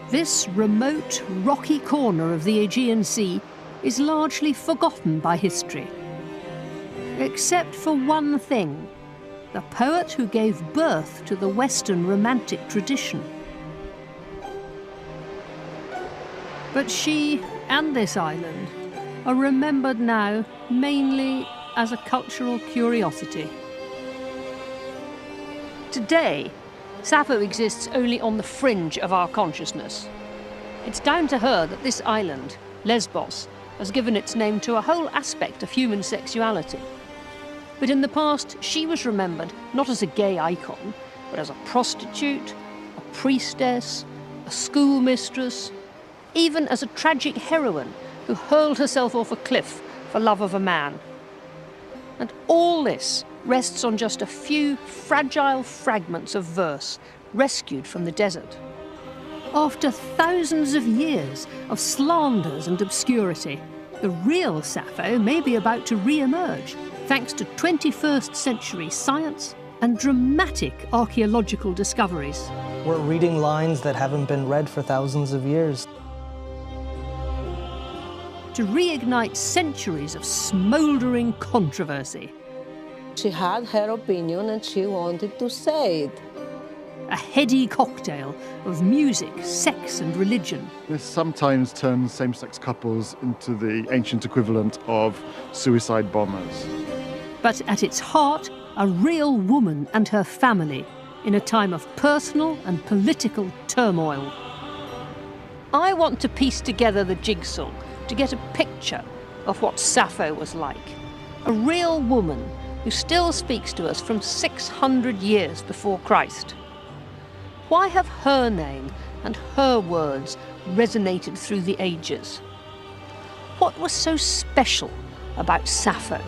This remote, rocky corner of the Aegean Sea is largely forgotten by history. Except for one thing: the poet who gave birth to the Western Romantic tradition. But she and this island are remembered now mainly as a cultural curiosity. Today, Sappho exists only on the fringe of our consciousness. It's down to her that this island, Lesbos, has given its name to a whole aspect of human sexuality. But in the past, she was remembered not as a gay icon, but as a prostitute, a priestess, a schoolmistress, even as a tragic heroine who hurled herself off a cliff for love of a man. And all this rests on just a few fragile fragments of verse rescued from the desert. After thousands of years of slanders and obscurity, the real Sappho may be about to re-emerge, thanks to 21st century science and dramatic archaeological discoveries. We're reading lines that haven't been read for thousands of years. To reignite centuries of smouldering controversy. She had her opinion and she wanted to say it. A heady cocktail of music, sex and religion. This sometimes turns same-sex couples into the ancient equivalent of suicide bombers. But at its heart, a real woman and her family in a time of personal and political turmoil. I want to piece together the jigsaw to get a picture of what Sappho was like. A real woman who still speaks to us from 600 years before Christ. Why have her name and her words resonated through the ages? What was so special about Sappho?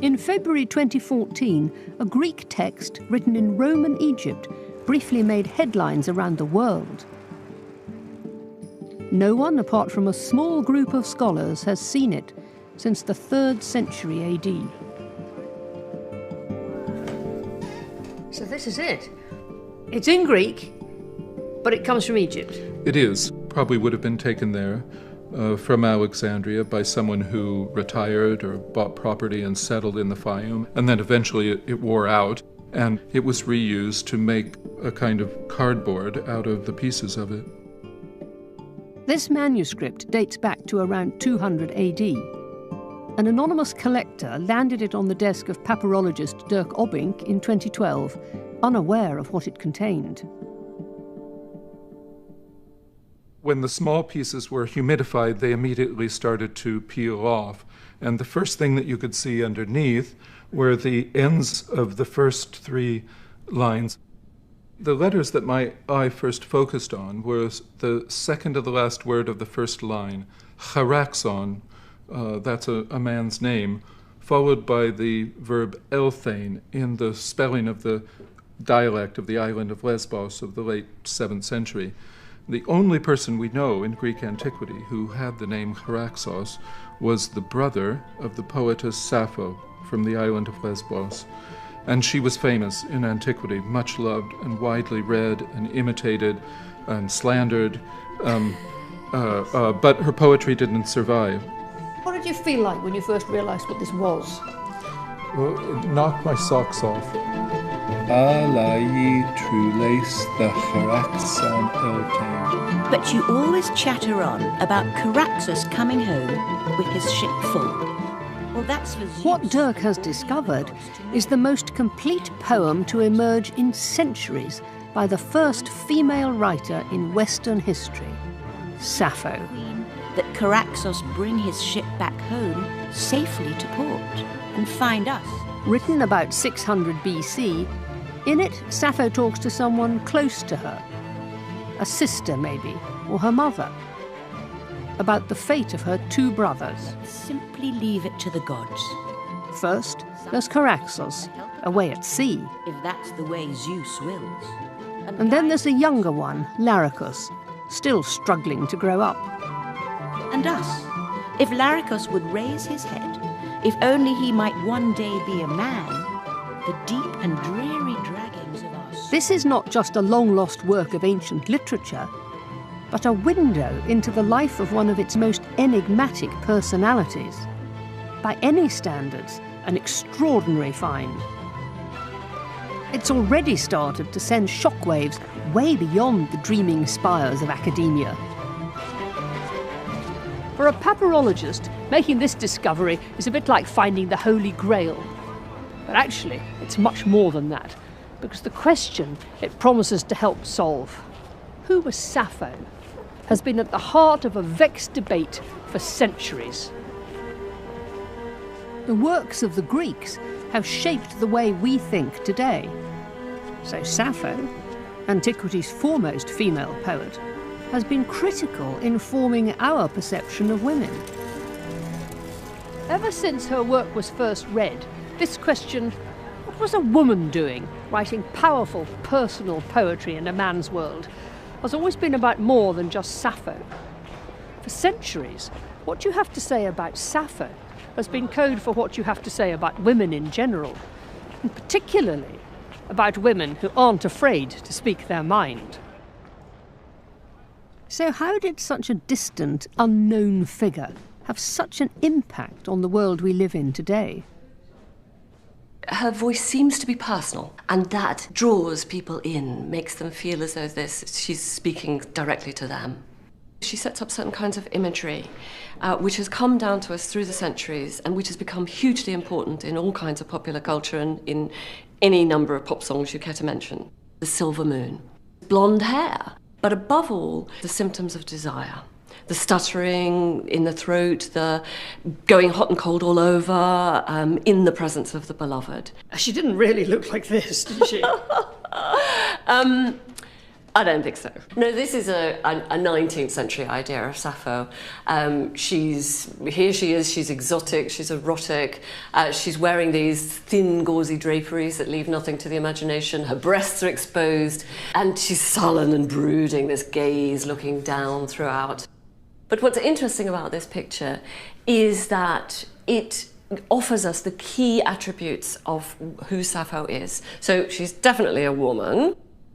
In February 2014, a Greek text written in Roman Egypt briefly made headlines around the world. No one, apart from a small group of scholars, has seen it since the 3rd century A.D. So this is it. It's in Greek, but it comes from Egypt. It is. Probably would have been taken there from Alexandria by someone who retired or bought property and settled in the Fayum, and then eventually it wore out, and it was reused to make a kind of cardboard out of the pieces of it. This manuscript dates back to around 200 AD. An anonymous collector landed it on the desk of papyrologist Dirk Obbink in 2012, unaware of what it contained. When the small pieces were humidified, they immediately started to peel off. And the first thing that you could see underneath were the ends of the first 3 lines. The letters that my eye first focused on was the second to the last word of the first line, charaxon, that's a man's name, followed by the verb elthein in the spelling of the dialect of the island of Lesbos of the late 7th century. The only person we know in Greek antiquity who had the name Charaxos was the brother of the poetess Sappho from the island of Lesbos. And she was famous in antiquity, much loved and widely read and imitated and slandered, but her poetry didn't survive. What did you feel like when you first realised what this was? Well, it knocked my socks off. Alayi truleis the Charaxon eltain. But you always chatter on about Charaxus coming home with his ship full. Well, that's for Zeus. What Dirk has discovered is the most complete poem to emerge in centuries by the first female writer in Western history, Sappho. That Charaxus bring his ship back home safely to port and find us. Written about 600 BC, in it Sappho talks to someone close to her, a sister maybe, or her mother, about the fate of her 2 brothers. Simply leave it to the gods. First, there's Charaxos, away at sea. If that's the way Zeus wills. And then there's the younger one, Laricus, still struggling to grow up. And us. If Laricus would raise his head, if only he might one day be a man, the deep and dreary dragons of our soul. This is not just a long-lost work of ancient literature, but a window into the life of one of its most enigmatic personalities. By any standards, an extraordinary find. It's already started to send shockwaves way beyond the dreaming spires of academia. For a papyrologist, making this discovery is a bit like finding the Holy Grail. But actually, it's much more than that, because the question it promises to help solve, who was Sappho, has been at the heart of a vexed debate for centuries. The works of the Greeks have shaped the way we think today. So Sappho, antiquity's foremost female poet, has been critical in forming our perception of women. Ever since her work was first read, this question, what was a woman doing, writing powerful, personal poetry in a man's world, has always been about more than just Sappho. For centuries, what you have to say about Sappho has been code for what you have to say about women in general, and particularly about women who aren't afraid to speak their mind. So how did such a distant, unknown figure have such an impact on the world we live in today? Her voice seems to be personal, and that draws people in, makes them feel as though she's speaking directly to them. She sets up certain kinds of imagery, which has come down to us through the centuries and which has become hugely important in all kinds of popular culture and in any number of pop songs you care to mention. The silver moon, blonde hair, but above all, the symptoms of desire. The stuttering in the throat, the going hot and cold all over, in the presence of the beloved. She didn't really look like this, did she? I don't think so. No, this is a 19th century idea of Sappho. Here she is, she's exotic, she's erotic, she's wearing these thin, gauzy draperies that leave nothing to the imagination. Her breasts are exposed, and she's sullen and brooding, this gaze looking down throughout. But what's interesting about this picture is that it offers us the key attributes of who Sappho is. So she's definitely a woman.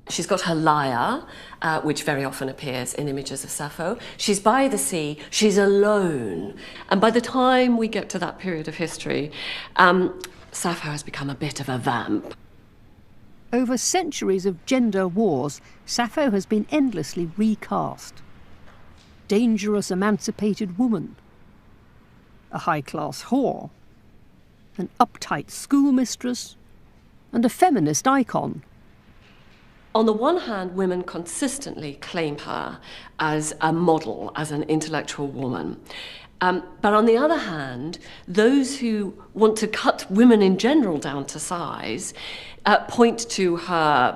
She's got her lyre, which very often appears in images of Sappho. She's by the sea, she's alone. And by the time we get to that period of history, Sappho has become a bit of a vamp. Over centuries of gender wars, Sappho has been endlessly recast. Dangerous emancipated woman, a high-class whore, an uptight schoolmistress, and a feminist icon. On the one hand, women consistently claim her as a model, as an intellectual woman. But on the other hand, those who want to cut women in general down to size point to her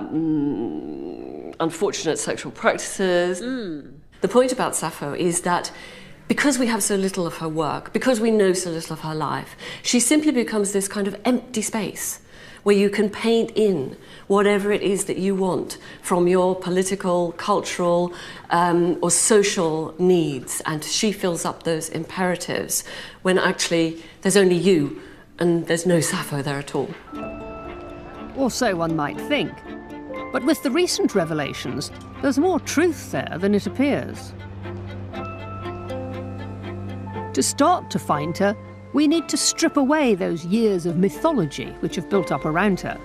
unfortunate sexual practices. The point about Sappho is that because we have so little of her work, because we know so little of her life, she simply becomes this kind of empty space where you can paint in whatever it is that you want from your political, cultural, or social needs, and she fills up those imperatives when actually there's only you and there's no Sappho there at all. Or so one might think. But with the recent revelations, there's more truth there than it appears. To start to find her, we need to strip away those years of mythology which have built up around her.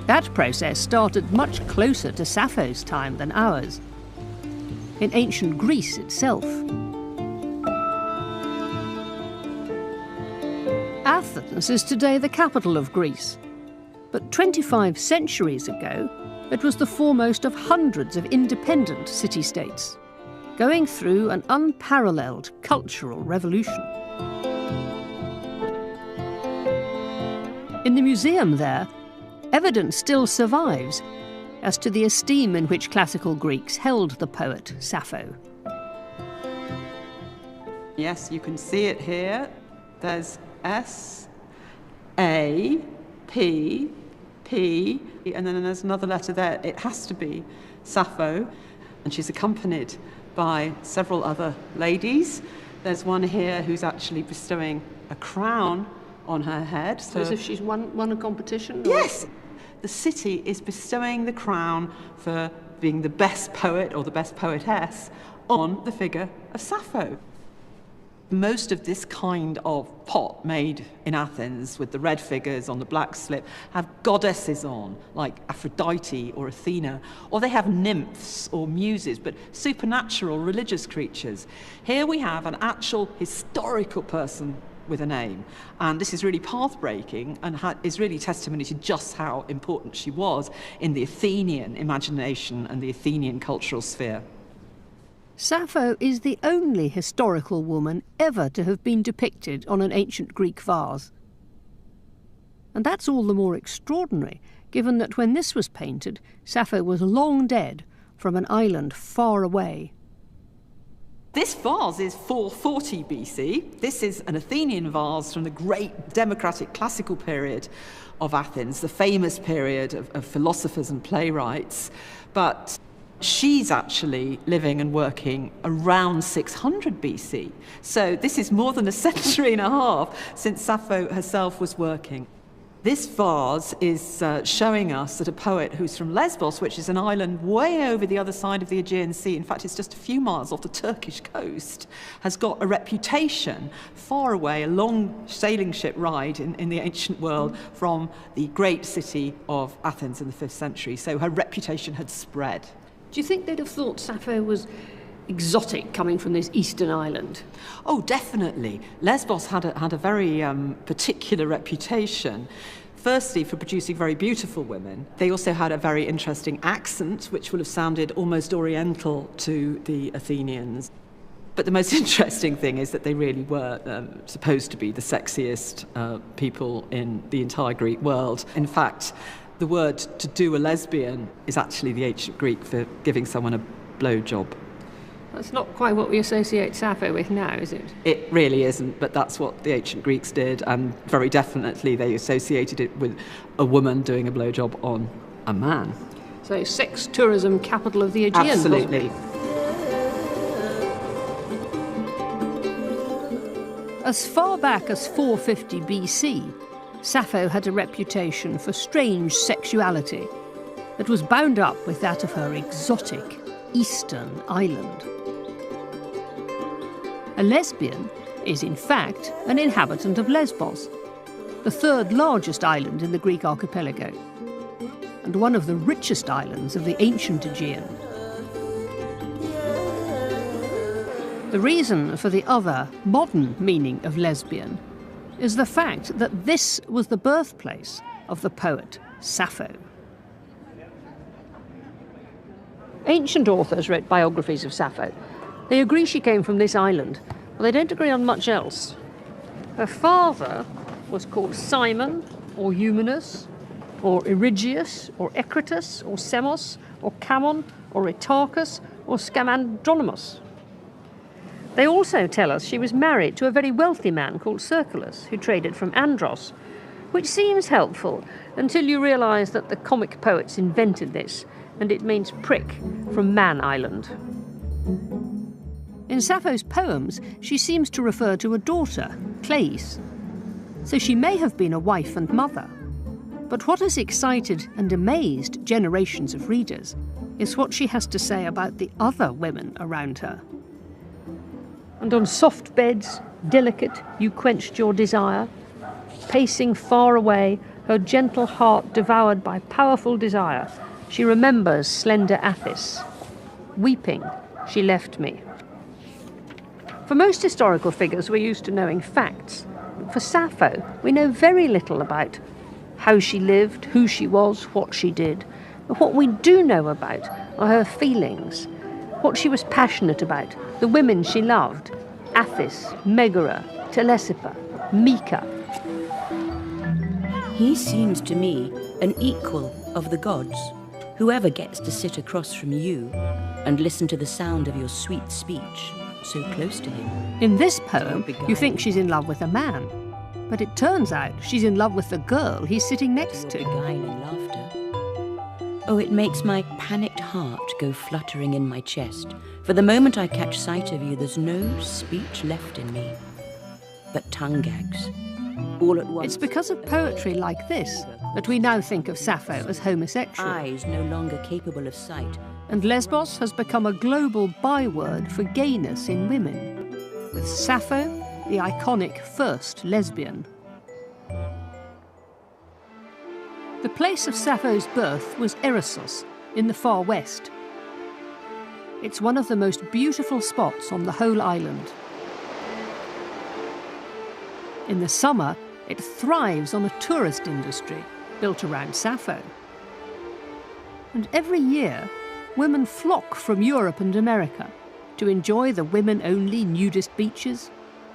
That process started much closer to Sappho's time than ours, in ancient Greece itself. Athens is today the capital of Greece, but 25 centuries ago, it was the foremost of hundreds of independent city-states, going through an unparalleled cultural revolution. In the museum there, evidence still survives as to the esteem in which classical Greeks held the poet Sappho. Yes, you can see it here. There's S, A, P, P, and then there's another letter there. It has to be Sappho, and she's accompanied by several other ladies. There's one here who's actually bestowing a crown on her head. So as if she's won a competition? Or? Yes! The city is bestowing the crown for being the best poet or the best poetess on the figure of Sappho. Most of this kind of pot made in Athens with the red figures on the black slip have goddesses on, like Aphrodite or Athena, or they have nymphs or muses, but supernatural religious creatures. Here we have an actual historical person with a name, and this is really path-breaking and is really testimony to just how important she was in the Athenian imagination and the Athenian cultural sphere. Sappho is the only historical woman ever to have been depicted on an ancient Greek vase. And that's all the more extraordinary, given that when this was painted, Sappho was long dead from an island far away. This vase is 440 BC. This is an Athenian vase from the great democratic classical period of Athens, the famous period of philosophers and playwrights. But she's actually living and working around 600 BC. So this is more than a century and a half since Sappho herself was working. This vase is showing us that a poet who's from Lesbos, which is an island way over the other side of the Aegean Sea, in fact it's just a few miles off the Turkish coast, has got a reputation far away, a long sailing ship ride in the ancient world from the great city of Athens in the 5th century. So her reputation had spread. Do you think they'd have thought Sappho was exotic coming from this eastern island? Oh, definitely. Lesbos had a very particular reputation. Firstly, for producing very beautiful women. They also had a very interesting accent, which will have sounded almost oriental to the Athenians. But the most interesting thing is that they really were supposed to be the sexiest people in the entire Greek world. In fact, the word to do a lesbian is actually the ancient Greek for giving someone a blowjob. That's not quite what we associate Sappho with now, is it? It really isn't, but that's what the ancient Greeks did, and very definitely they associated it with a woman doing a blowjob on a man. So sex tourism capital of the Aegean, absolutely. As far back as 450 BC, Sappho had a reputation for strange sexuality that was bound up with that of her exotic eastern island. A lesbian is, in fact, an inhabitant of Lesbos, the third largest island in the Greek archipelago, and one of the richest islands of the ancient Aegean. The reason for the other, modern meaning of lesbian is the fact that this was the birthplace of the poet Sappho. Ancient authors wrote biographies of Sappho. They agree she came from this island, but they don't agree on much else. Her father was called Simon, or Eumenus, or Erigius, or Ecritus, or Semos, or Camon, or Etarchus, or Scamandronymus. They also tell us she was married to a very wealthy man called Cerculus, who traded from Andros, which seems helpful until you realise that the comic poets invented this, and it means prick from Man Island. In Sappho's poems, she seems to refer to a daughter, Clais, so she may have been a wife and mother. But what has excited and amazed generations of readers is what she has to say about the other women around her. And on soft beds, delicate, you quenched your desire, pacing far away, her gentle heart devoured by powerful desire, she remembers slender Athis. Weeping, she left me. For most historical figures, we're used to knowing facts. For Sappho, we know very little about how she lived, who she was, what she did. But what we do know about are her feelings, what she was passionate about, the women she loved, Athis, Megara, Telesippa, Mika. He seems to me an equal of the gods. Whoever gets to sit across from you and listen to the sound of your sweet speech so close to him. In this poem, you think she's in love with a man, but it turns out she's in love with the girl he's sitting next to. Beguiling laughter. Oh, it makes my panicked heart go fluttering in my chest. For the moment I catch sight of you, there's no speech left in me, but tongue gags All at once. It's because of poetry like this that we now think of Sappho as homosexual. Eyes no longer capable of sight. And Lesbos has become a global byword for gayness in women, with Sappho, the iconic first lesbian. The place of Sappho's birth was Erosos, in the far west. It's one of the most beautiful spots on the whole island. In the summer, it thrives on a tourist industry built around Sappho. And every year, women flock from Europe and America to enjoy the women-only nudist beaches,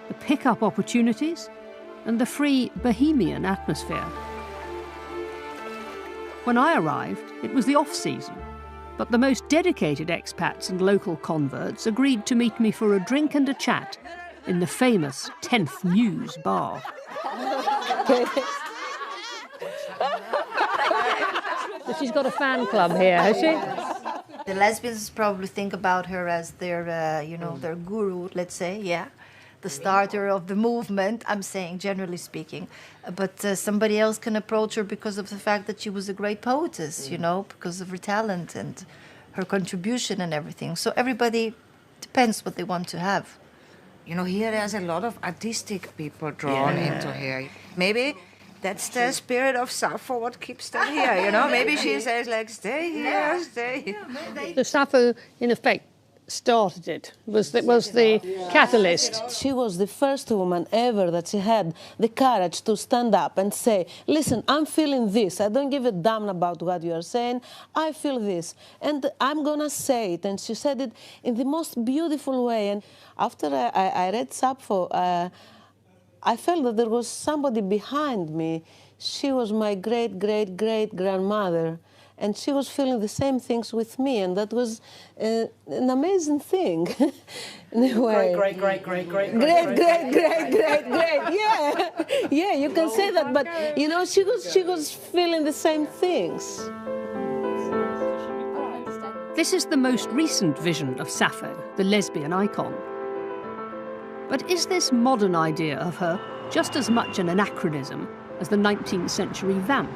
the pick-up opportunities, and the free bohemian atmosphere. When I arrived, it was the off-season, but the most dedicated expats and local converts agreed to meet me for a drink and a chat in the famous 10th Muse bar. So she's got a fan club here, has she? The lesbians probably think about her as their, their guru, let's say, yeah. The starter of the movement, I'm saying, generally speaking. But somebody else can approach her because of the fact that she was a great poetess, because of her talent and her contribution and everything. So everybody depends what they want to have. Here there's a lot of artistic people drawn into here. Maybe that's the spirit of Sappho, what keeps them here, Maybe she says, like, stay here, stay here. So Sappho, in effect, started it, was the catalyst. She was the first woman ever that she had the courage to stand up and say, listen, I'm feeling this. I don't give a damn about what you are saying. I feel this. And I'm going to say it. And she said it in the most beautiful way. And after I read Sappho, I felt that there was somebody behind me. She was my great-great-great-grandmother. And she was feeling the same things with me, and that was an amazing thing. In a way. Great. Yeah, you can say that, but she was feeling the same things. This is the most recent vision of Sappho, the lesbian icon. But is this modern idea of her just as much an anachronism as the 19th century vamp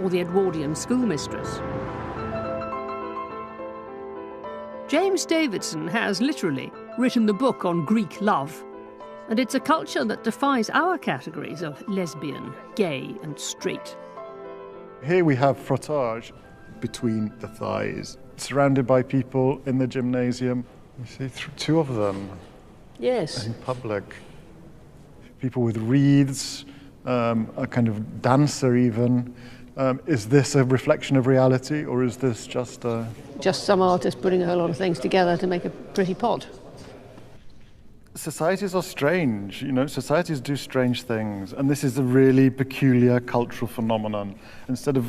or the Edwardian schoolmistress? James Davidson has literally written the book on Greek love, and it's a culture that defies our categories of lesbian, gay and straight. Here we have frottage between the thighs, surrounded by people in the gymnasium. You see two of them. Yes. In public. People with wreaths, a kind of dancer even. Is this a reflection of reality, or is this just a... Just some artist putting a whole lot of things together to make a pretty pot? Societies are strange, societies do strange things, and this is a really peculiar cultural phenomenon. Instead of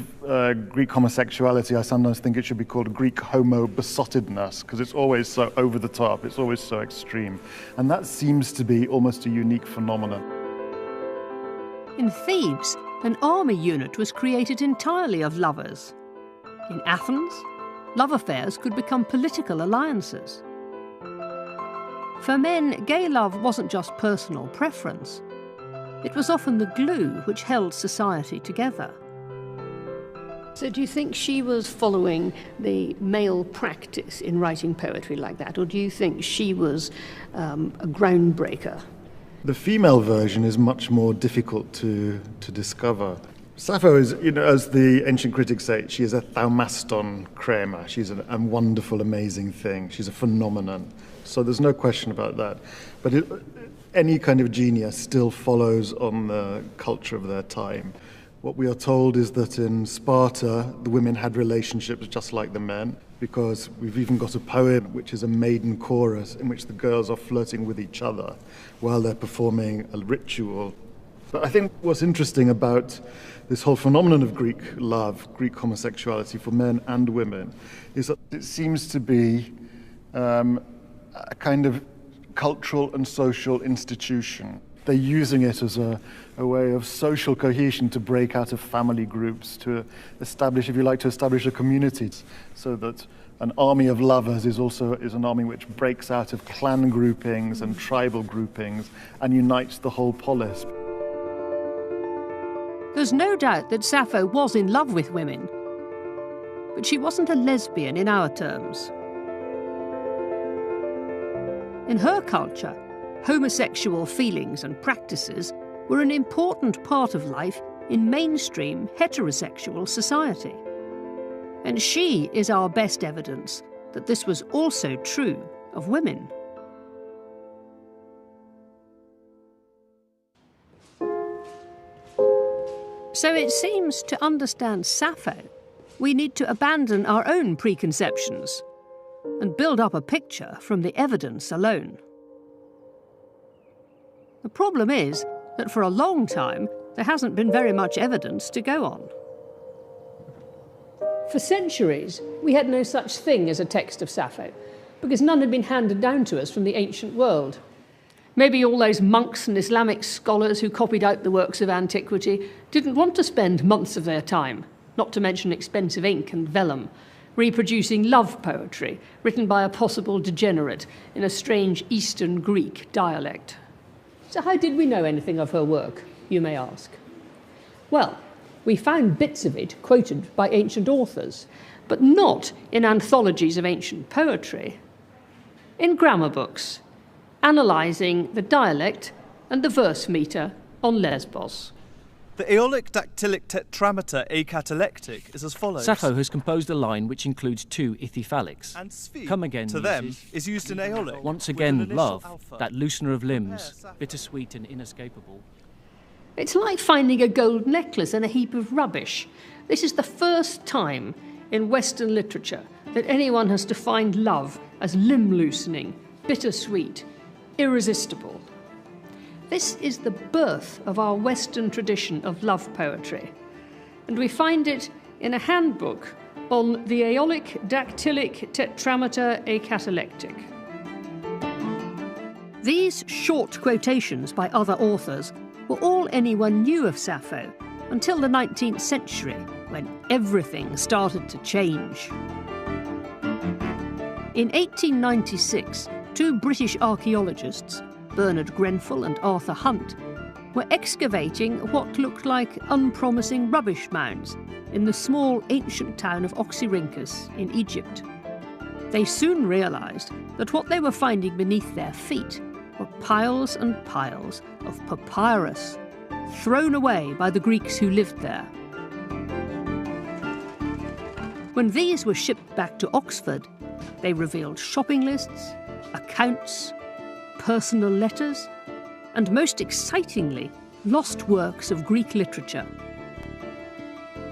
Greek homosexuality, I sometimes think it should be called Greek homo-besottedness, because it's always so over the top, it's always so extreme. And that seems to be almost a unique phenomenon. In Thebes, an army unit was created entirely of lovers. In Athens, love affairs could become political alliances. For men, gay love wasn't just personal preference. It was often the glue which held society together. So do you think she was following the male practice in writing poetry like that, or do you think she was a groundbreaker? The female version is much more difficult to discover. Sappho is, as the ancient critics say, she is a thaumaston crema. She's a wonderful, amazing thing. She's a phenomenon. So there's no question about that. But any kind of genius still follows on the culture of their time. What we are told is that in Sparta, the women had relationships just like the men, because we've even got a poem which is a maiden chorus in which the girls are flirting with each other while they're performing a ritual. But I think what's interesting about this whole phenomenon of Greek love, Greek homosexuality for men and women, is that it seems to be a kind of cultural and social institution. They're using it as a way of social cohesion to break out of family groups, to establish, if you like, to establish a community, so that an army of lovers is an army which breaks out of clan groupings and tribal groupings and unites the whole polis. There's no doubt that Sappho was in love with women, but she wasn't a lesbian in our terms. In her culture, homosexual feelings and practices were an important part of life in mainstream heterosexual society. And she is our best evidence that this was also true of women. So it seems to understand Sappho, we need to abandon our own preconceptions and build up a picture from the evidence alone. The problem is that for a long time, there hasn't been very much evidence to go on. For centuries, we had no such thing as a text of Sappho, because none had been handed down to us from the ancient world. Maybe all those monks and Islamic scholars who copied out the works of antiquity didn't want to spend months of their time, not to mention expensive ink and vellum, reproducing love poetry written by a possible degenerate in a strange Eastern Greek dialect. So how did we know anything of her work, you may ask? Well, we found bits of it quoted by ancient authors, but not in anthologies of ancient poetry, in grammar books, analysing the dialect and the verse metre on Lesbos. The aeolic dactylic tetrameter A catalectic is as follows. Sappho has composed a line which includes two ithyphallics. And sphe, Come again, to them, is used in aeolic. Once with again, an initial love, alpha. that loosener of limbs, bittersweet and inescapable. It's like finding a gold necklace in a heap of rubbish. This is the first time in Western literature that anyone has defined love as limb-loosening, bittersweet, irresistible. This is the birth of our Western tradition of love poetry, and we find it in a handbook on the aeolic dactylic tetrameter A catalectic. These short quotations by other authors were all anyone knew of Sappho until the 19th century, when everything started to change. In 1896, two British archaeologists, Bernard Grenfell and Arthur Hunt, were excavating what looked like unpromising rubbish mounds in the small ancient town of Oxyrhynchus in Egypt. They soon realised that what they were finding beneath their feet were piles and piles of papyrus, thrown away by the Greeks who lived there. When these were shipped back to Oxford, they revealed shopping lists, accounts, personal letters, and most excitingly, lost works of Greek literature,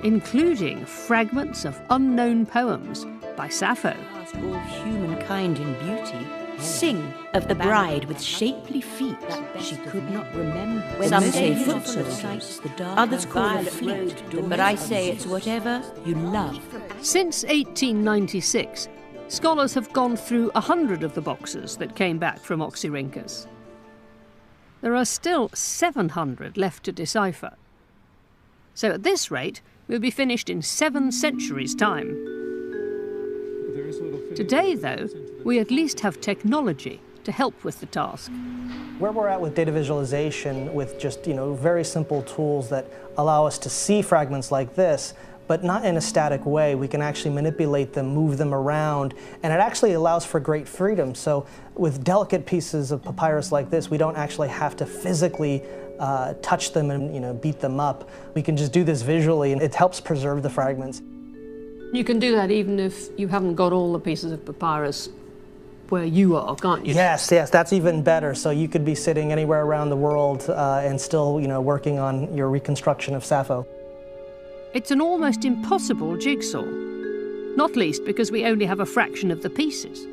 including fragments of unknown poems by Sappho. All humankind in beauty sing of the bride with shapely feet she could not remember. Some say foot soldiers, others call her fleet, but I say it's whatever you love. Since 1896, scholars have gone through 100 of the boxes that came back from Oxyrhynchus. There are still 700 left to decipher. So at this rate, we'll be finished in 7 centuries' time. Today, though, we at least have technology to help with the task. Where we're at with data visualization, with just very simple tools that allow us to see fragments like this, but not in a static way. We can actually manipulate them, move them around, and it actually allows for great freedom. So with delicate pieces of papyrus like this, we don't actually have to physically touch them and beat them up. We can just do this visually, and it helps preserve the fragments. You can do that even if you haven't got all the pieces of papyrus where you are, can't you? Yes, that's even better. So you could be sitting anywhere around the world and still, working on your reconstruction of Sappho. It's an almost impossible jigsaw, not least because we only have a fraction of the pieces.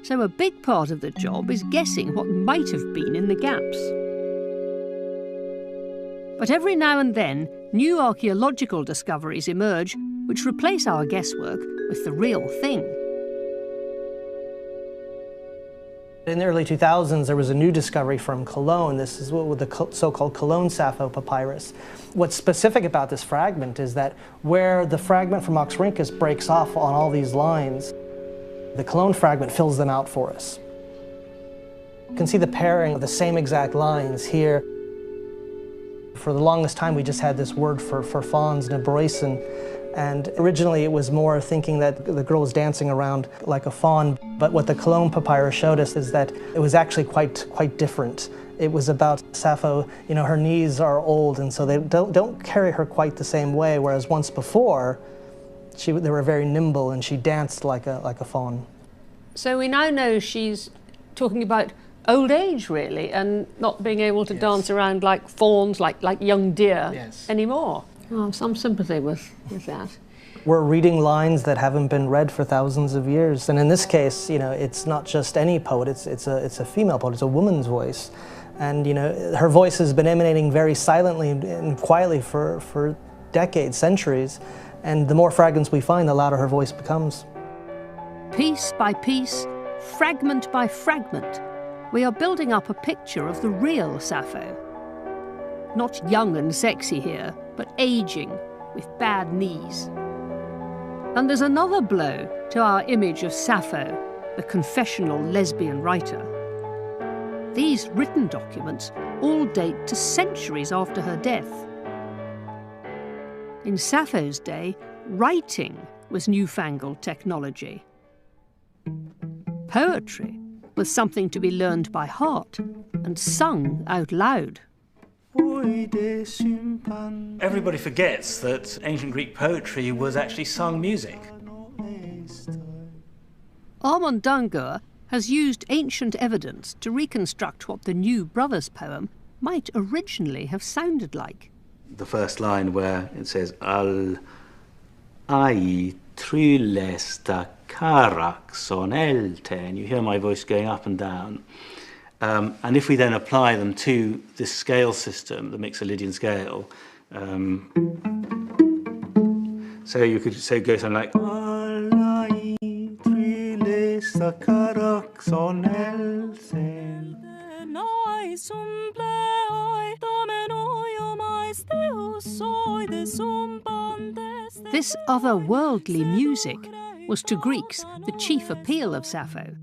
So a big part of the job is guessing what might have been in the gaps. But every now and then, new archaeological discoveries emerge which replace our guesswork with the real thing. In the early 2000s, there was a new discovery from Cologne. This is what the so-called Cologne Sappho papyrus. What's specific about this fragment is that where the fragment from Oxyrhynchus breaks off on all these lines, the Cologne fragment fills them out for us. You can see the pairing of the same exact lines here. For the longest time, we just had this word for fawns, nebroisen, and originally it was more thinking that the girl was dancing around like a fawn. But what the Cologne papyrus showed us is that it was actually quite different. It was about Sappho, you know, her knees are old, and so they don't carry her quite the same way, whereas once before, they were very nimble and she danced like a fawn. So we now know she's talking about old age, really, and not being able to dance around like fawns, like young deer anymore. Oh, some sympathy with that. We're reading lines that haven't been read for thousands of years, and in this case, you know, it's not just any poet, it's a female poet, it's a woman's voice. And, you know, her voice has been emanating very silently and quietly for decades, centuries, and the more fragments we find, the louder her voice becomes. Piece by piece, fragment by fragment, we are building up a picture of the real Sappho. Not young and sexy here, but aging, with bad knees. And there's another blow to our image of Sappho, the confessional lesbian writer. These written documents all date to centuries after her death. In Sappho's day, writing was newfangled technology. Poetry was something to be learned by heart and sung out loud. Everybody forgets that ancient Greek poetry was actually sung music. Armand Dangour has used ancient evidence to reconstruct what the new Brothers poem might originally have sounded like. The first line where it says, Al ai trilesta karaxon elte, and you hear my voice going up and down. And if we then apply them to this scale system, the Mixolydian scale, so you could say go something like this otherworldly music was to Greeks the chief appeal of Sappho.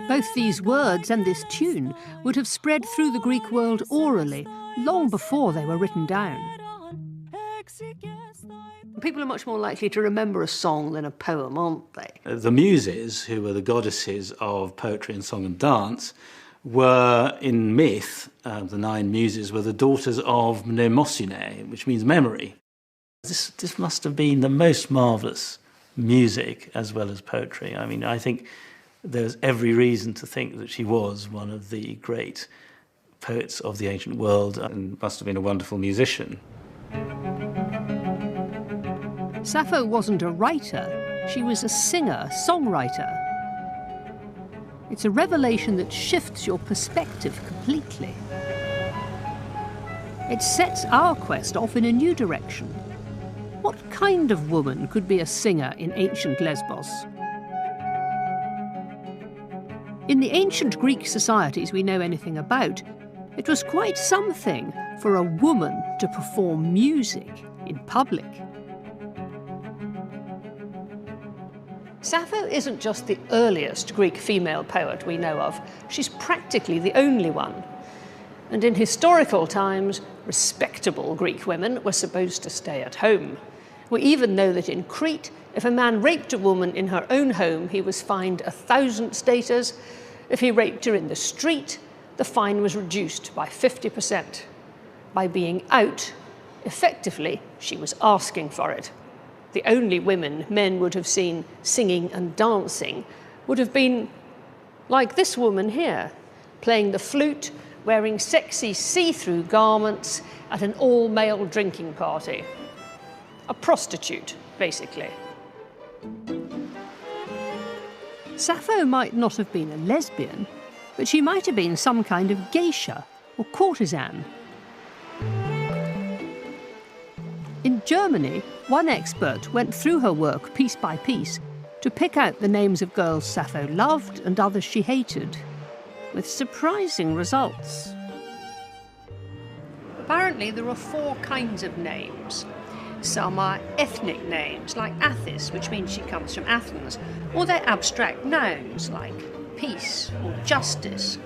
Both these words and this tune would have spread through the Greek world orally long before they were written down. People are much more likely to remember a song than a poem, aren't they? The Muses, who were the goddesses of poetry and song and dance, were in myth, the 9 Muses were the daughters of mnemosyne, which means memory. This must have been the most marvellous music as well as poetry. I mean, I think there's every reason to think that she was one of the great poets of the ancient world and must have been a wonderful musician. Sappho wasn't a writer, she was a singer, songwriter. It's a revelation that shifts your perspective completely. It sets our quest off in a new direction. What kind of woman could be a singer in ancient Lesbos? In the ancient Greek societies we know anything about, it was quite something for a woman to perform music in public. Sappho isn't just the earliest Greek female poet we know of, she's practically the only one. And in historical times, respectable Greek women were supposed to stay at home. We even know that in Crete, if a man raped a woman in her own home, he was fined 1,000 staters. If he raped her in the street, the fine was reduced by 50%. By being out, effectively, she was asking for it. The only women men would have seen singing and dancing would have been like this woman here, playing the flute, wearing sexy see-through garments at an all-male drinking party. A prostitute, basically. Sappho might not have been a lesbian, but she might have been some kind of geisha or courtesan. In Germany, one expert went through her work piece by piece to pick out the names of girls Sappho loved and others she hated, with surprising results. Apparently there are 4 kinds of names. Some are ethnic names, like Athis, which means she comes from Athens, or they're abstract nouns, like peace or justice,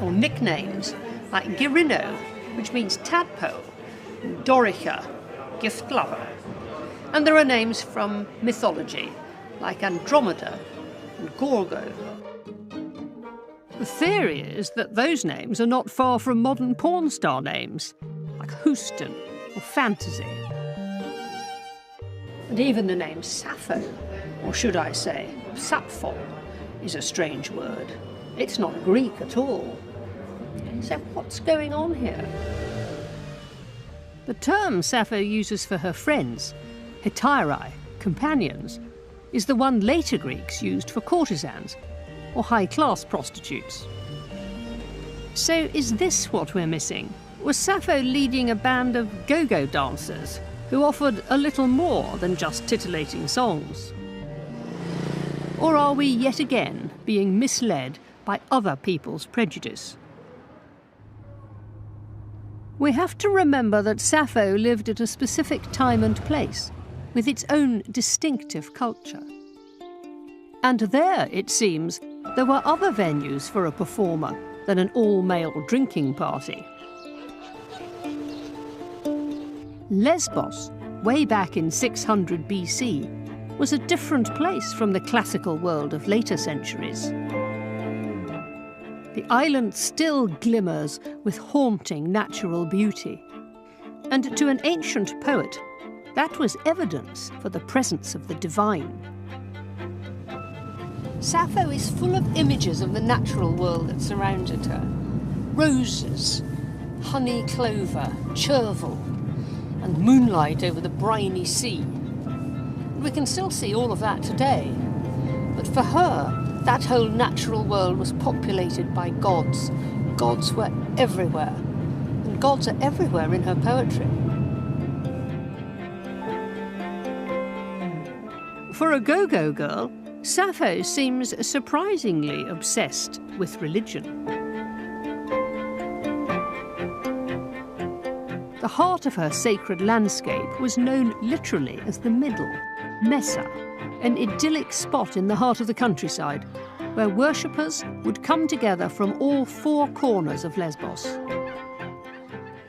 or nicknames, like Girino, which means tadpole, and Dorica, gift lover. And there are names from mythology, like Andromeda and Gorgo. The theory is that those names are not far from modern porn star names, like Houston or Fantasy. And even the name Sappho, or should I say Sappho, is a strange word. It's not Greek at all. So what's going on here? The term Sappho uses for her friends, hetairai, companions, is the one later Greeks used for courtesans, or high-class prostitutes. So is this what we're missing? Was Sappho leading a band of go-go dancers who offered a little more than just titillating songs? Or are we yet again being misled by other people's prejudice? We have to remember that Sappho lived at a specific time and place, with its own distinctive culture. And there, it seems, there were other venues for a performer than an all-male drinking party. Lesbos, way back in 600 BC, was a different place from the classical world of later centuries. The island still glimmers with haunting natural beauty. And to an ancient poet, that was evidence for the presence of the divine. Sappho is full of images of the natural world that surrounded her. Roses, honey clover, chervil, and moonlight over the briny sea. We can still see all of that today. But for her, that whole natural world was populated by gods. Gods were everywhere. And gods are everywhere in her poetry. For a go-go girl, Sappho seems surprisingly obsessed with religion. The heart of her sacred landscape was known literally as the Middle, Messa, an idyllic spot in the heart of the countryside, where worshippers would come together from all four corners of Lesbos.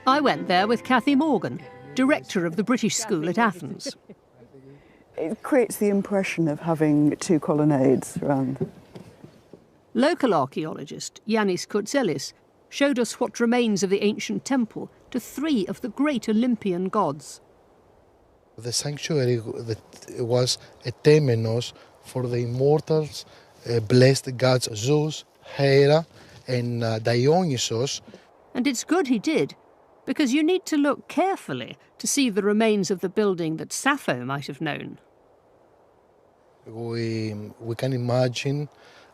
I went there with Cathy Morgan, director of the British School at Athens. It creates the impression of having two colonnades around. Local archaeologist Yannis Koutselis showed us what remains of the ancient temple to three of the great Olympian gods. The sanctuary was a temenos for the immortals, blessed gods Zeus, Hera, and Dionysos. And it's good he did, because you need to look carefully to see the remains of the building that Sappho might have known. We can imagine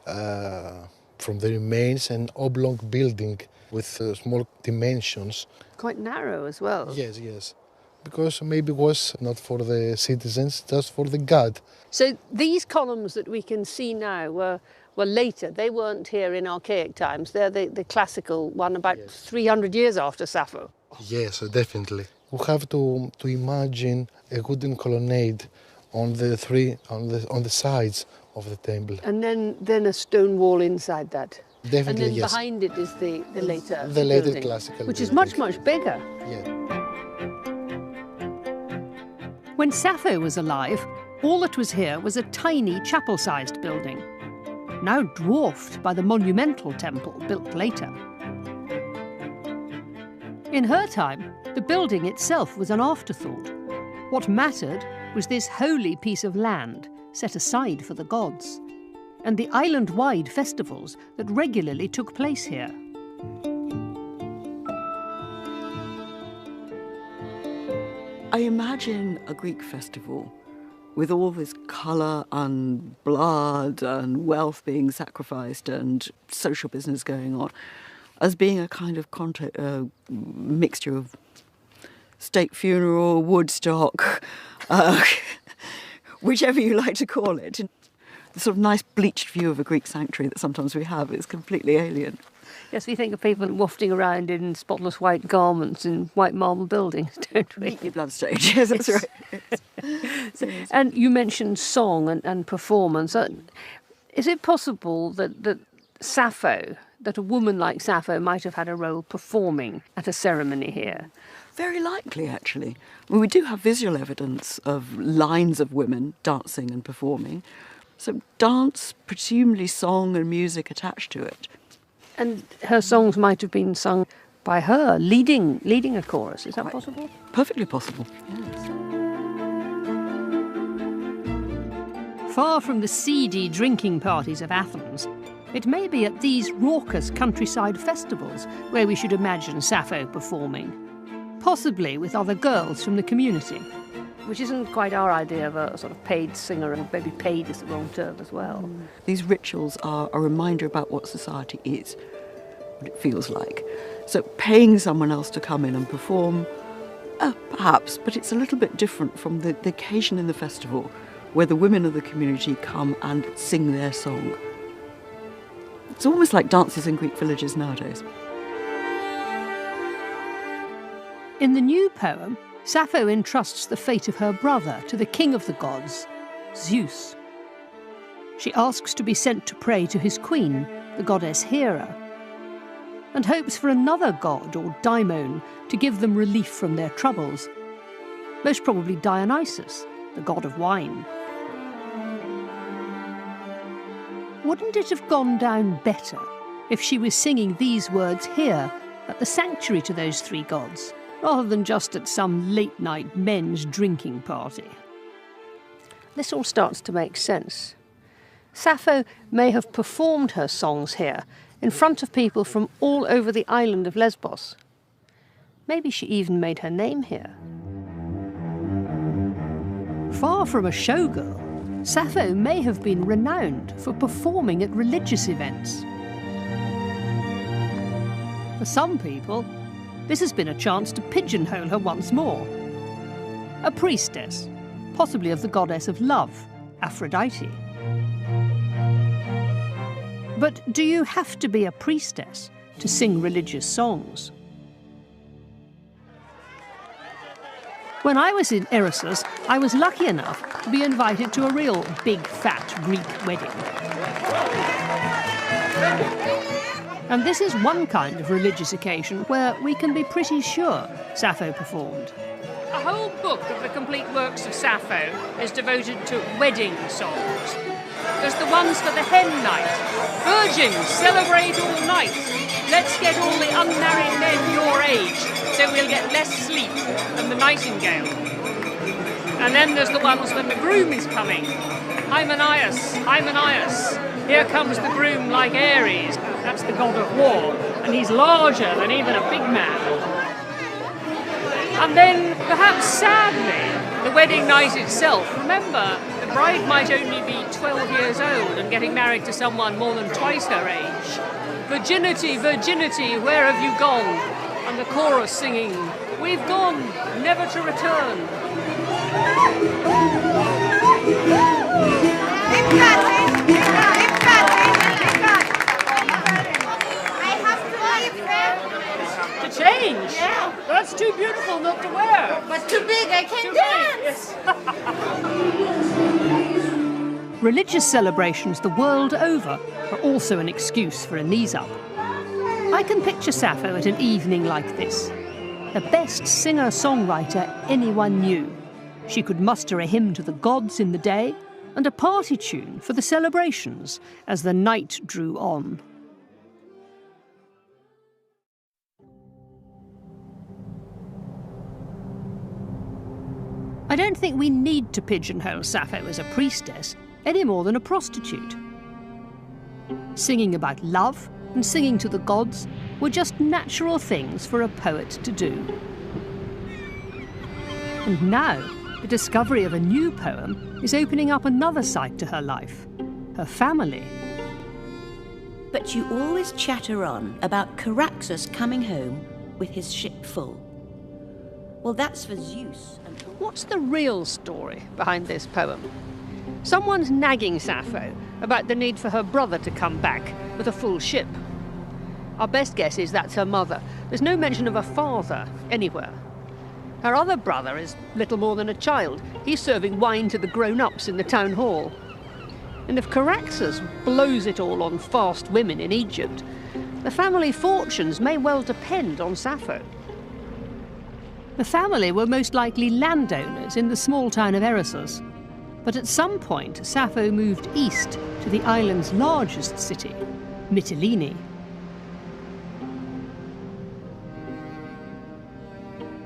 from the remains an oblong building with small dimensions. Quite narrow as well. Yes, yes. Because maybe it was not for the citizens, just for the god. So these columns that we can see now were later. They weren't here in archaic times. They're the classical one about 300 years after Sappho. Yes, definitely. We have to imagine a wooden colonnade on the sides of the temple. And then a stone wall inside that. Definitely, and then yes. behind it is the later the later building, classical which building. is much, much bigger. Yeah. When Sappho was alive, all that was here was a tiny chapel-sized building, now dwarfed by the monumental temple built later. In her time, the building itself was an afterthought. What mattered was this holy piece of land set aside for the gods, and the island-wide festivals that regularly took place here. I imagine a Greek festival with all this colour and blood and wealth being sacrificed and social business going on as being a kind of mixture of state funeral, Woodstock, whichever you like to call it. The sort of nice bleached view of a Greek sanctuary that sometimes we have is completely alien. Yes, we think of people wafting around in spotless white garments in white marble buildings, don't we? Neatly bloodstained, yes, that's right. And you mentioned song and performance. Is it possible that Sappho, that a woman like Sappho might have had a role performing at a ceremony here? Very likely, actually. Well, we do have visual evidence of lines of women dancing and performing. So dance, presumably song and music attached to it. And her songs might have been sung by her, leading a chorus. Is that possible? Perfectly possible, yes. Far from the seedy drinking parties of Athens, it may be at these raucous countryside festivals where we should imagine Sappho performing, possibly with other girls from the community, which isn't quite our idea of a sort of paid singer, and maybe paid is the wrong term as well. These rituals are a reminder about what society is, what it feels like. So paying someone else to come in and perform, perhaps, but it's a little bit different from the occasion in the festival where the women of the community come and sing their song. It's almost like dances in Greek villages nowadays. In the new poem, Sappho entrusts the fate of her brother to the king of the gods, Zeus. She asks to be sent to pray to his queen, the goddess Hera, and hopes for another god or daimon to give them relief from their troubles, most probably Dionysus, the god of wine. Wouldn't it have gone down better if she was singing these words here at the sanctuary to those three gods, rather than just at some late-night men's drinking party? This all starts to make sense. Sappho may have performed her songs here in front of people from all over the island of Lesbos. Maybe she even made her name here. Far from a showgirl, Sappho may have been renowned for performing at religious events. For some people, this has been a chance to pigeonhole her once more. A priestess, possibly of the goddess of love, Aphrodite. But do you have to be a priestess to sing religious songs? When I was in Erosus, I was lucky enough to be invited to a real big, fat Greek wedding. And this is one kind of religious occasion where we can be pretty sure Sappho performed. A whole book of the complete works of Sappho is devoted to wedding songs. There's the ones for the hen night. Virgins, celebrate all night. Let's get all the unmarried men your age, so we'll get less sleep than the nightingale. And then there's the ones when the groom is coming. Hymenaeus, Hymenaeus, here comes the groom like Ares. That's the god of war, and he's larger than even a big man. And then, perhaps sadly, the wedding night itself. Remember, the bride might only be 12 years old and getting married to someone more than twice her age. Virginity, virginity, where have you gone? And the chorus singing, we've gone, never to return. To change? Yeah. That's too beautiful not to wear. But too big, I can't dance. Religious celebrations the world over are also an excuse for a knees-up. I can picture Sappho at an evening like this. The best singer-songwriter anyone knew. She could muster a hymn to the gods in the day and a party tune for the celebrations as the night drew on. I don't think we need to pigeonhole Sappho as a priestess any more than a prostitute. Singing about love and singing to the gods were just natural things for a poet to do. And now, the discovery of a new poem is opening up another side to her life, her family. But you always chatter on about Caraxus coming home with his ship full. Well, that's for Zeus. What's the real story behind this poem? Someone's nagging Sappho about the need for her brother to come back with a full ship. Our best guess is that's her mother. There's no mention of a father anywhere. Her other brother is little more than a child. He's serving wine to the grown-ups in the town hall. And if Caraxus blows it all on fast women in Egypt, The family fortunes may well depend on Sappho. The family were most likely landowners in the small town of Erissos, but at some point Sappho moved east to the island's largest city, Mytilene.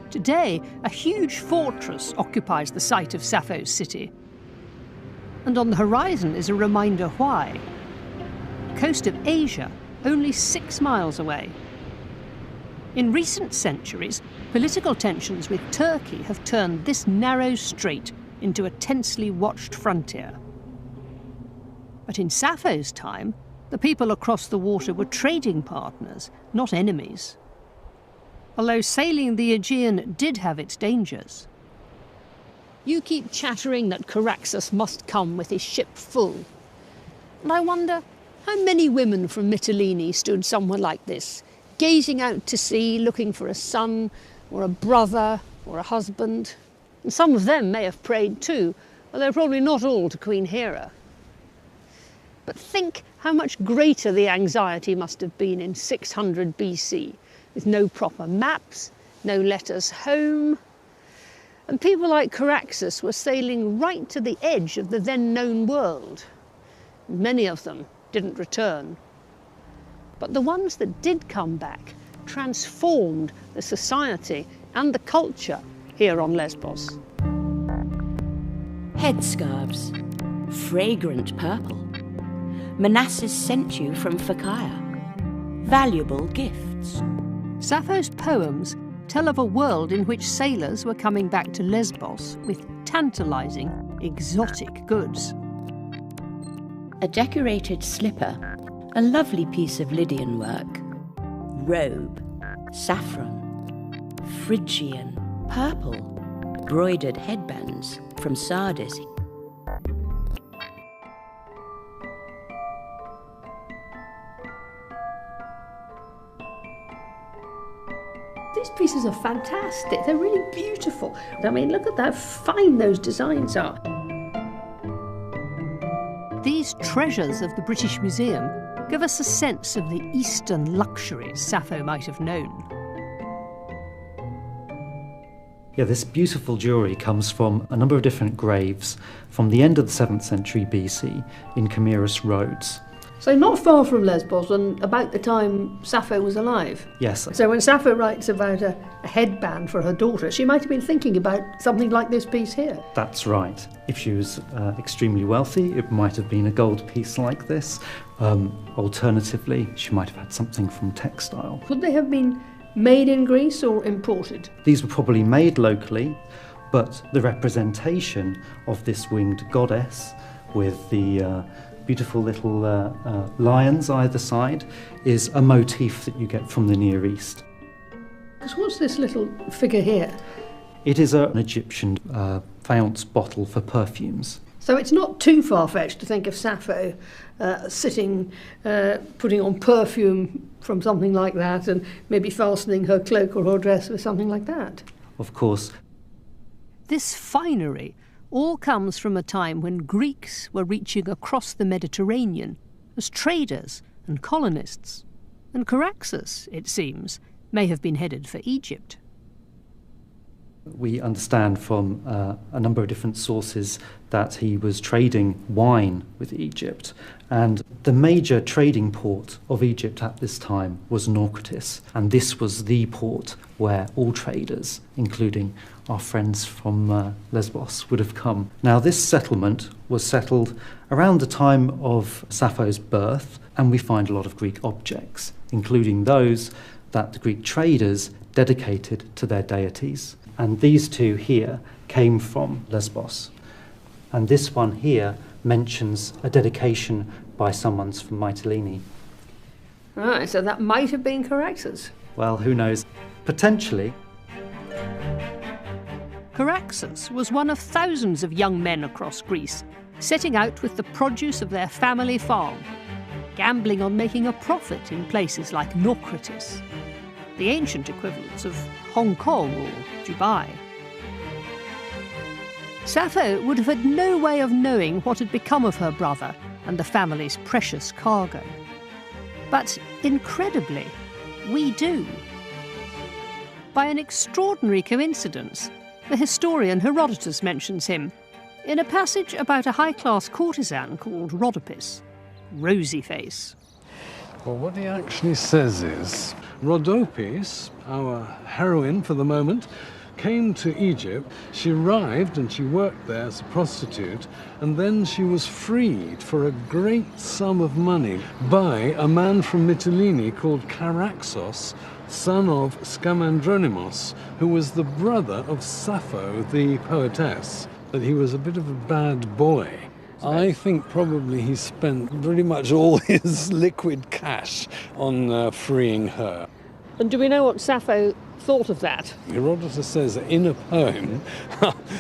Today, a huge fortress occupies the site of Sappho's city. And on the horizon is a reminder why. The coast of Asia, only 6 miles away. In recent centuries, political tensions with Turkey have turned this narrow strait into a tensely watched frontier. But in Sappho's time, the people across the water were trading partners, not enemies. Although sailing the Aegean did have its dangers. You keep chattering that Caraxus must come with his ship full. And I wonder how many women from Mytilene stood somewhere like this, gazing out to sea, looking for a son, or a brother, or a husband. And some of them may have prayed too, although probably not all to Queen Hera. But think how much greater the anxiety must have been in 600 BC, with no proper maps, no letters home. And people like Caraxus were sailing right to the edge of the then known world. Many of them didn't return. But the ones that did come back transformed the society and the culture here on Lesbos. Headscarves, fragrant purple. Manassas sent you from Phakia. Valuable gifts. Sappho's poems tell of a world in which sailors were coming back to Lesbos with tantalizing, exotic goods. A decorated slipper, a lovely piece of Lydian work. Robe, saffron, Phrygian, purple, broidered headbands from Sardis. These pieces are fantastic. They're really beautiful. I mean, look at how fine those designs are. These treasures of the British Museum give us a sense of the Eastern luxuries Sappho might have known. Yeah, this beautiful jewellery comes from a number of different graves from the end of the 7th century BC in Chimerus, Rhodes. So not far from Lesbos and about the time Sappho was alive. Yes. So when Sappho writes about a headband for her daughter, she might have been thinking about something like this piece here. That's right. If she was extremely wealthy, it might have been a gold piece like this. Alternatively, she might have had something from textile. Would they have been made in Greece or imported? These were probably made locally, but the representation of this winged goddess with the beautiful little lions either side is a motif that you get from the Near East. Because what's this little figure here? It is an Egyptian faience bottle for perfumes. So it's not too far-fetched to think of Sappho sitting, putting on perfume from something like that and maybe fastening her cloak or her dress with something like that. Of course. This finery all comes from a time when Greeks were reaching across the Mediterranean as traders and colonists. And Caraxus, it seems, may have been headed for Egypt. We understand from a number of different sources that he was trading wine with Egypt, and the major trading port of Egypt at this time was Naucratis, and this was the port where all traders, including our friends from Lesbos, would have come. Now, this settlement was settled around the time of Sappho's birth, and we find a lot of Greek objects, including those that the Greek traders dedicated to their deities. And these two here came from Lesbos. And this one here mentions a dedication by someone from Mytilene. Right, so that might have been Caraxus. Well, who knows? Potentially. Caraxus was one of thousands of young men across Greece, setting out with the produce of their family farm, gambling on making a profit in places like Naucratis, the ancient equivalents of Hong Kong or Dubai. Sappho would have had no way of knowing what had become of her brother and the family's precious cargo. But incredibly, we do. By an extraordinary coincidence, the historian Herodotus mentions him in a passage about a high-class courtesan called Rhodopis, Rosy Face. Well, what he actually says is, Rhodopis, our heroine for the moment, came to Egypt. She arrived and she worked there as a prostitute, and then she was freed for a great sum of money by a man from Mytilene called Charaxos, son of Scamandronymos, who was the brother of Sappho, the poetess. But he was a bit of a bad boy. I think probably he spent pretty much all his liquid cash on freeing her. And do we know what Sappho thought of that? Herodotus says that in a poem,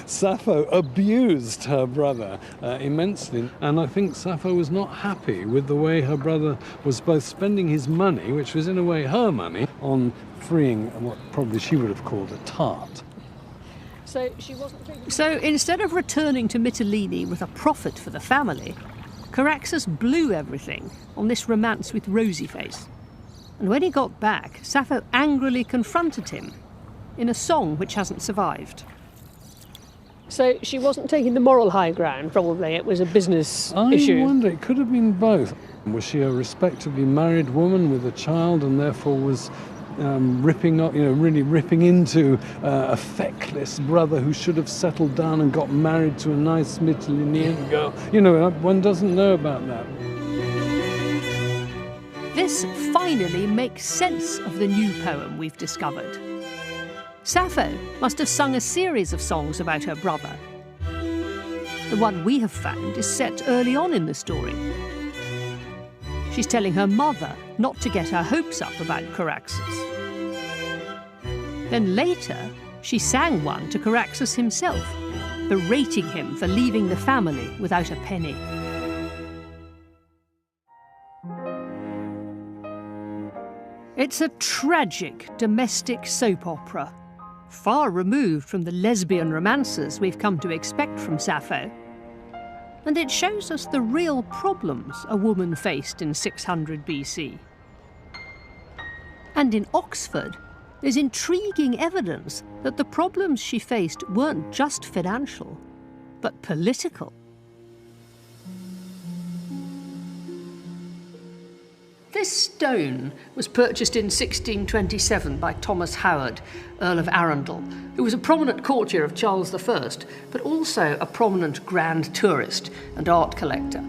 Sappho abused her brother immensely, and I think Sappho was not happy with the way her brother was both spending his money, which was in a way her money, on freeing what probably she would have called a tart. So instead of returning to Mytilene with a profit for the family, Charaxus blew everything on this romance with Rosy Face. And when he got back, Sappho angrily confronted him in a song which hasn't survived. So she wasn't taking the moral high ground, probably. It was a business issue. I wonder, it could have been both. Was she a respectably married woman with a child and therefore was ripping up, really ripping into a feckless brother who should have settled down and got married to a nice Mytilenean girl? One doesn't know about that. This finally makes sense of the new poem we've discovered. Sappho must have sung a series of songs about her brother. The one we have found is set early on in the story. She's telling her mother not to get her hopes up about Charaxus. Then later, she sang one to Charaxus himself, berating him for leaving the family without a penny. It's a tragic domestic soap opera, far removed from the lesbian romances we've come to expect from Sappho. And it shows us the real problems a woman faced in 600 BC. And in Oxford, there's intriguing evidence that the problems she faced weren't just financial, but political. This stone was purchased in 1627 by Thomas Howard, Earl of Arundel, who was a prominent courtier of Charles I, but also a prominent grand tourist and art collector.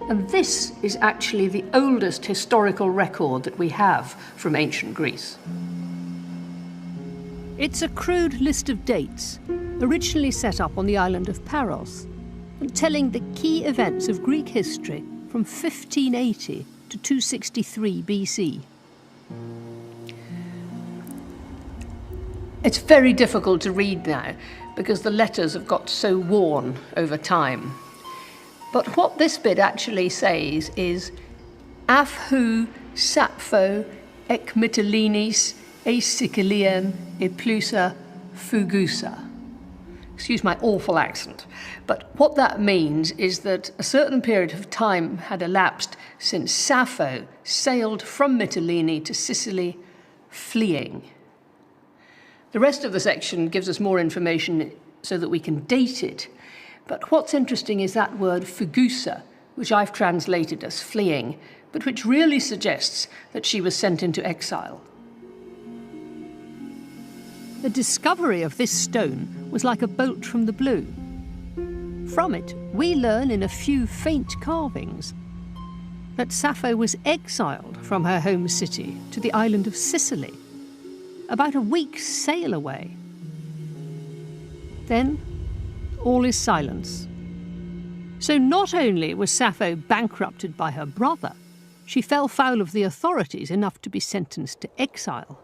And this is actually the oldest historical record that we have from ancient Greece. It's a crude list of dates, originally set up on the island of Paros, and telling the key events of Greek history from 1580 to 263 BC. It's very difficult to read now because the letters have got so worn over time. But what this bit actually says is Aphou Sappho ek Mytilenes e Sicilian e plusa fugusa. Excuse my awful accent. But what that means is that a certain period of time had elapsed since Sappho sailed from Mytilene to Sicily, fleeing. The rest of the section gives us more information so that we can date it. But what's interesting is that word fugusa, which I've translated as fleeing, but which really suggests that she was sent into exile. The discovery of this stone was like a bolt from the blue. From it, we learn in a few faint carvings that Sappho was exiled from her home city to the island of Sicily, about a week's sail away. Then, all is silence. So not only was Sappho bankrupted by her brother, she fell foul of the authorities enough to be sentenced to exile.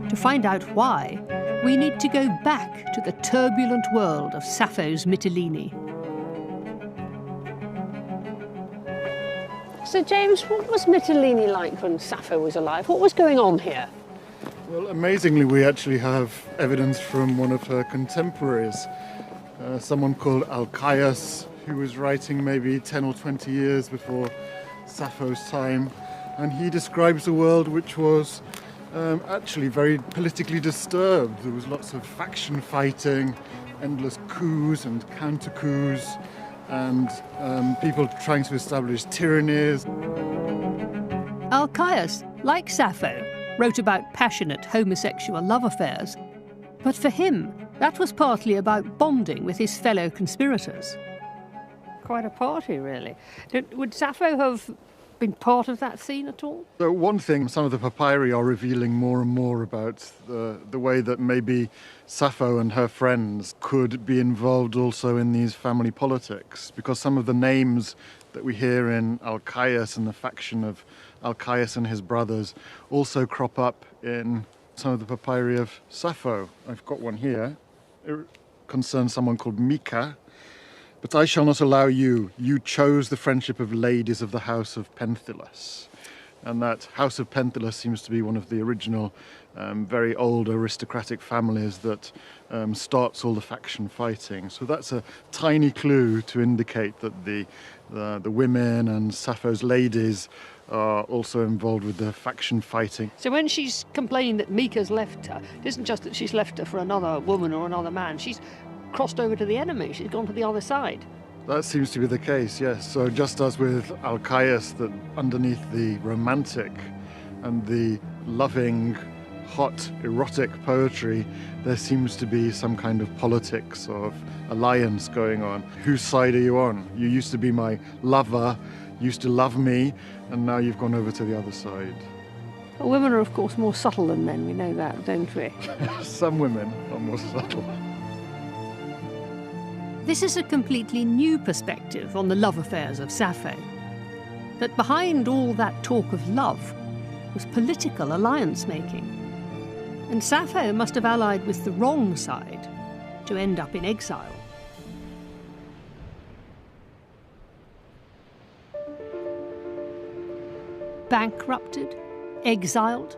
To find out why, we need to go back to the turbulent world of Sappho's Mytilene. So, James, what was Mytilene like when Sappho was alive? What was going on here? Well, amazingly, we actually have evidence from one of her contemporaries, someone called Alcaius, who was writing maybe 10 or 20 years before Sappho's time, and he describes a world which was actually very politically disturbed. There was lots of faction fighting, endless coups and counter-coups, and people trying to establish tyrannies. Archaic, like Sappho, wrote about passionate homosexual love affairs, but for him, that was partly about bonding with his fellow conspirators. Quite a party, really. Would Sappho have been part of that scene at all? So one thing, some of the papyri are revealing more and more about the way that maybe Sappho and her friends could be involved also in these family politics, because some of the names that we hear in Archaic and the faction of Archaic and his brothers also crop up in some of the papyri of Sappho. I've got one here. It concerns someone called Mika. But I shall not allow you. You chose the friendship of ladies of the house of Pentheus. And that house of Pentheus seems to be one of the original, very old aristocratic families that starts all the faction fighting. So that's a tiny clue to indicate that the women and Sappho's ladies are also involved with the faction fighting. So when she's complaining that Mika's left her, it isn't just that she's left her for another woman or another man, she's crossed over to the enemy, she's gone to the other side. That seems to be the case, yes. So just as with Archaic, that underneath the romantic and the loving, hot, erotic poetry, there seems to be some kind of politics of alliance going on. Whose side are you on? You used to be my lover, used to love me, and now you've gone over to the other side. Well, women are, of course, more subtle than men, we know that, don't we? Some women are more subtle. This is a completely new perspective on the love affairs of Sappho. That behind all that talk of love was political alliance-making. And Sappho must have allied with the wrong side to end up in exile. Bankrupted, exiled.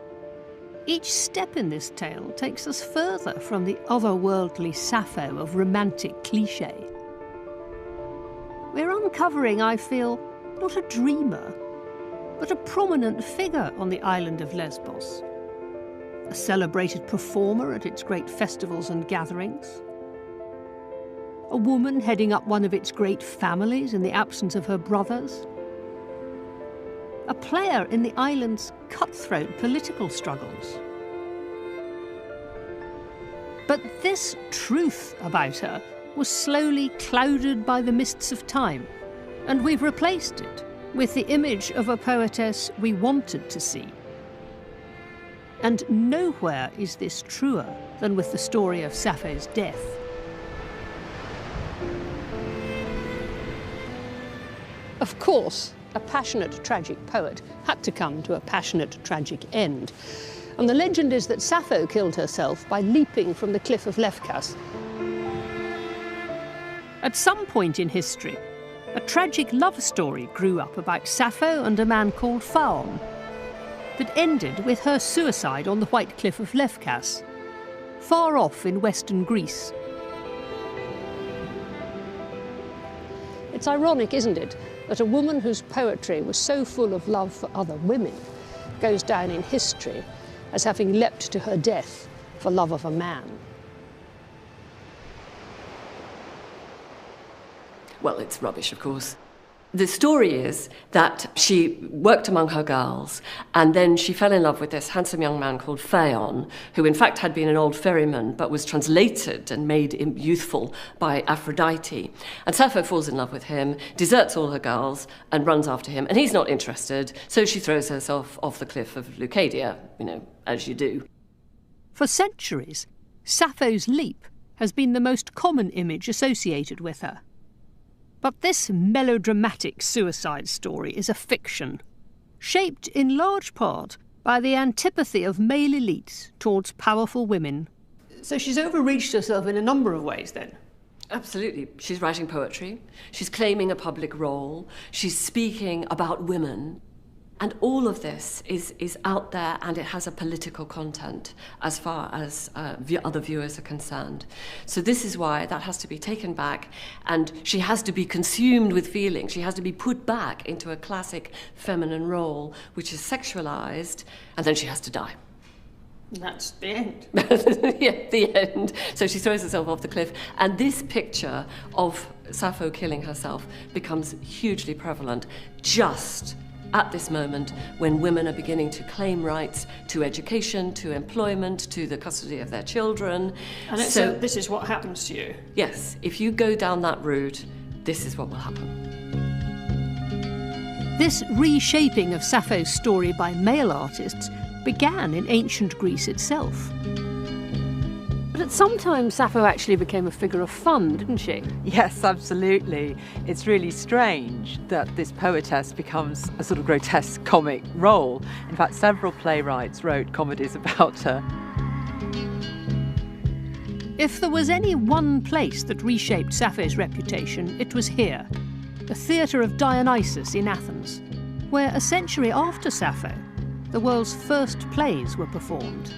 Each step in this tale takes us further from the otherworldly Sappho of romantic cliché. We're uncovering, I feel, not a dreamer, but a prominent figure on the island of Lesbos. A celebrated performer at its great festivals and gatherings. A woman heading up one of its great families in the absence of her brothers. A player in the island's cutthroat political struggles. But this truth about her was slowly clouded by the mists of time, and we've replaced it with the image of a poetess we wanted to see. And nowhere is this truer than with the story of Sappho's death. Of course, a passionate, tragic poet had to come to a passionate, tragic end. And the legend is that Sappho killed herself by leaping from the cliff of Lefkas. At some point in history, a tragic love story grew up about Sappho and a man called Phaon that ended with her suicide on the white cliff of Lefkas, far off in western Greece. It's ironic, isn't it, that a woman whose poetry was so full of love for other women goes down in history as having leapt to her death for love of a man. Well, it's rubbish, of course. The story is that she worked among her girls, and then she fell in love with this handsome young man called Phaon, who in fact had been an old ferryman, but was translated and made youthful by Aphrodite. And Sappho falls in love with him, deserts all her girls, and runs after him, and he's not interested, so she throws herself off the cliff of Leucadia, as you do. For centuries, Sappho's leap has been the most common image associated with her. But this melodramatic suicide story is a fiction, shaped in large part by the antipathy of male elites towards powerful women. So she's overreached herself in a number of ways, then? Absolutely. She's writing poetry. She's claiming a public role. She's speaking about women. And all of this is out there, and it has a political content as far as other viewers are concerned. So this is why that has to be taken back, and she has to be consumed with feeling. She has to be put back into a classic feminine role, which is sexualized, and then she has to die. That's the end. Yeah, the end. So she throws herself off the cliff. And this picture of Sappho killing herself becomes hugely prevalent just at this moment when women are beginning to claim rights to education, to employment, to the custody of their children. And so this is what happens to you? Yes, if you go down that route, this is what will happen. This reshaping of Sappho's story by male artists began in ancient Greece itself. But at some time, Sappho actually became a figure of fun, didn't she? Yes, absolutely. It's really strange that this poetess becomes a sort of grotesque comic role. In fact, several playwrights wrote comedies about her. If there was any one place that reshaped Sappho's reputation, it was here, the theatre of Dionysus in Athens, where a century after Sappho, the world's first plays were performed.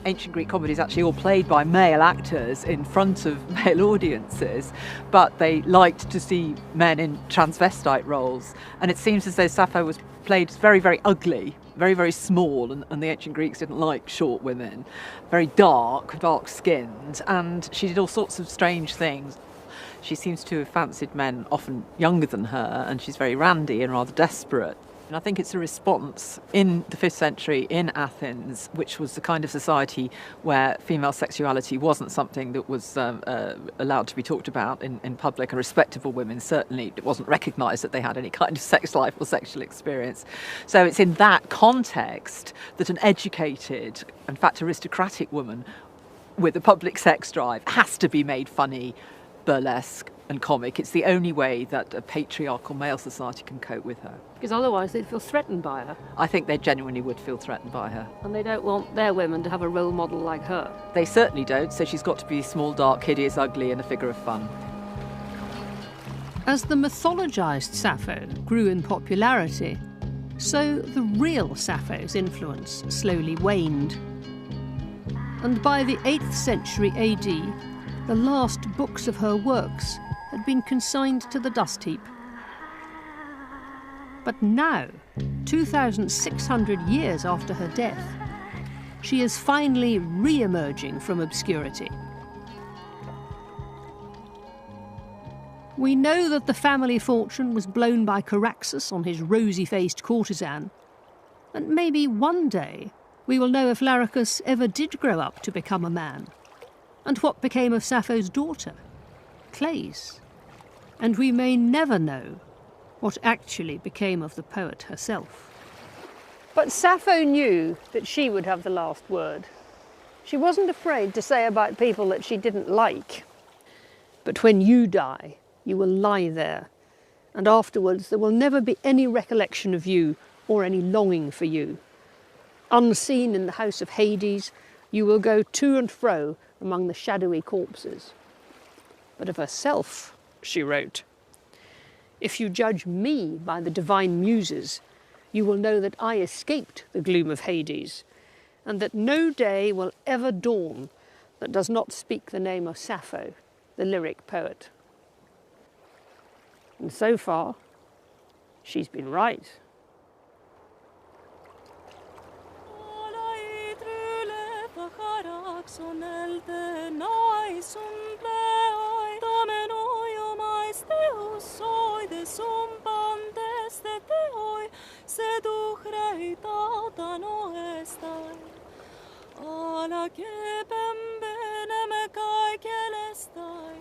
Ancient Greek comedies actually all played by male actors in front of male audiences, but they liked to see men in transvestite roles. And it seems as though Sappho was played very, very ugly, very, very small, and the ancient Greeks didn't like short women, very dark-skinned, and she did all sorts of strange things. She seems to have fancied men often younger than her, and she's very randy and rather desperate. And I think it's a response in the 5th century in Athens, which was the kind of society where female sexuality wasn't something that was allowed to be talked about in public, and respectable women certainly it wasn't recognised that they had any kind of sex life or sexual experience. So it's in that context that an educated, in fact aristocratic woman with a public sex drive has to be made funny, burlesque and comic. It's the only way that a patriarchal male society can cope with her. Because otherwise they'd feel threatened by her. I think they genuinely would feel threatened by her. And they don't want their women to have a role model like her. They certainly don't, so she's got to be small, dark, hideous, ugly and a figure of fun. As the mythologised Sappho grew in popularity, so the real Sappho's influence slowly waned. And by the 8th century A.D., the last books of her works had been consigned to the dust heap. But now, 2,600 years after her death, she is finally re-emerging from obscurity. We know that the family fortune was blown by Caraxus on his rosy-faced courtesan, and maybe one day we will know if Laricus ever did grow up to become a man, and what became of Sappho's daughter, Clays. And we may never know what actually became of the poet herself. But Sappho knew that she would have the last word. She wasn't afraid to say about people that she didn't like. But when you die, you will lie there, and afterwards there will never be any recollection of you or any longing for you. Unseen in the house of Hades, you will go to and fro among the shadowy corpses. But of herself, she wrote, "If you judge me by the divine muses, you will know that I escaped the gloom of Hades, and that no day will ever dawn that does not speak the name of Sappho, the lyric poet." And so far, she's been right. Ala que bembene me cae que el estai